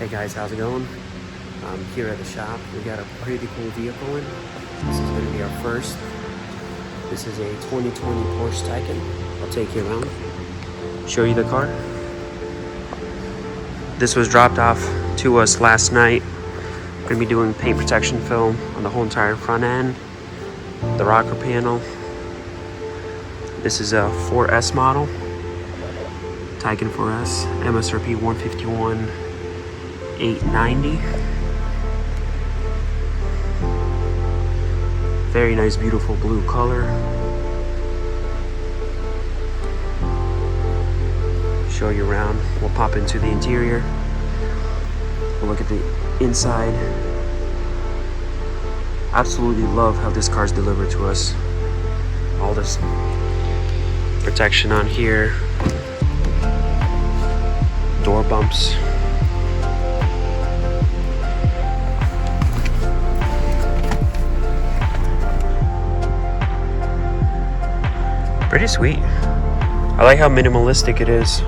Hey guys, how's it going? I'm here at the shop. We got a pretty cool vehicle in. This is going to be our first. This is a 2020 Porsche Taycan. I'll take you around, show you the car. This was dropped off to us last night. We're going to be doing paint protection film on the whole entire front end, the rocker panel. This is a 4S model, Taycan 4S, MSRP 151,890. Very nice, beautiful blue color. Show you around. We'll pop into the interior. We'll look at the inside. Absolutely love how this car's delivered to us. All this protection on here. Door bumps. Pretty sweet. I like how minimalistic it is.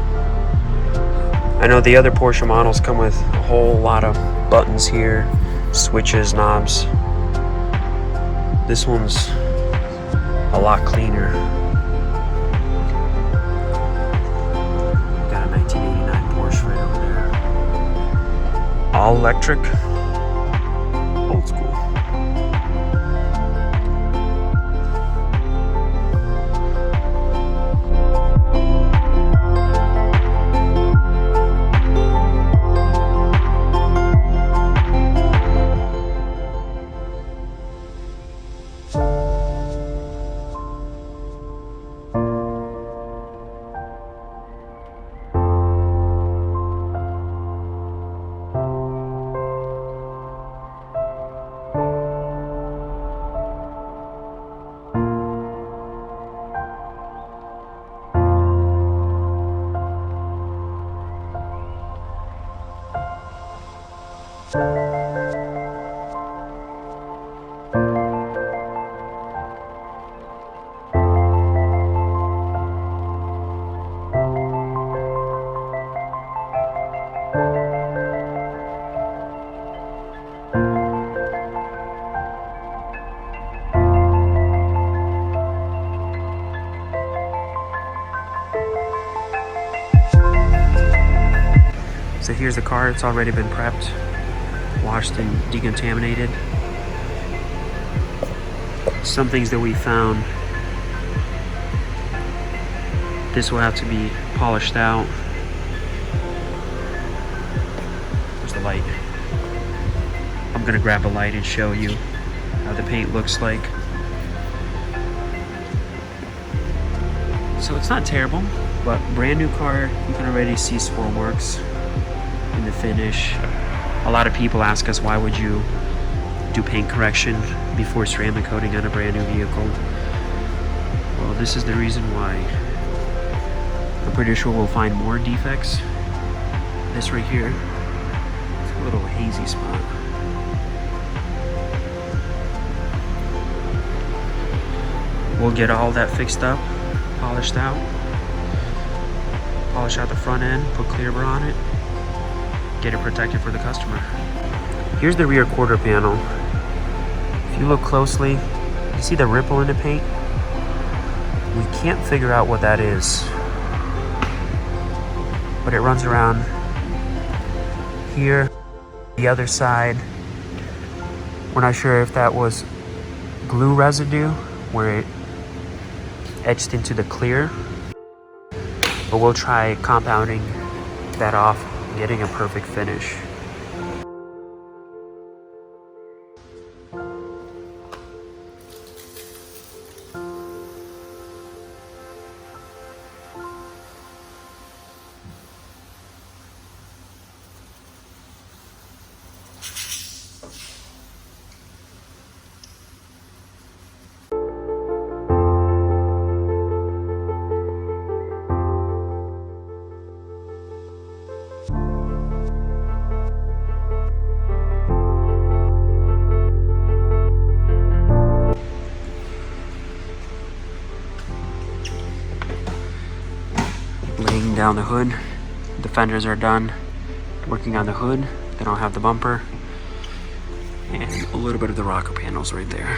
I know the other Porsche models come with a whole lot of buttons here, switches, knobs. This one's a lot cleaner. Got a 1989 Porsche right over there. All electric, old school. So here's the car. It's already been prepped, washed and decontaminated. Some things that we found, this will have to be polished out. There's the light. I'm gonna grab a light and show you how the paint looks like. So it's not terrible, but brand new car, you can already see swirl marks in the finish. A lot of people ask us, why would you do paint correction before ceramic coating on a brand new vehicle? Well, this is the reason why. I'm pretty sure we'll find more defects. This right here, it's a little hazy spot. We'll get all that fixed up, polished out, polish out the front end, put clear bar on it, get it protected for the customer. Here's the rear quarter panel. If you look closely, you see the ripple in the paint? We can't figure out what that is, but it runs around here, the other side. We're not sure if that was glue residue where it etched into the clear, but we'll try compounding that off, getting a perfect finish. laying down the hood. The fenders are done. Working on the hood. Then I'll have the bumper and a little bit of the rocker panels right there.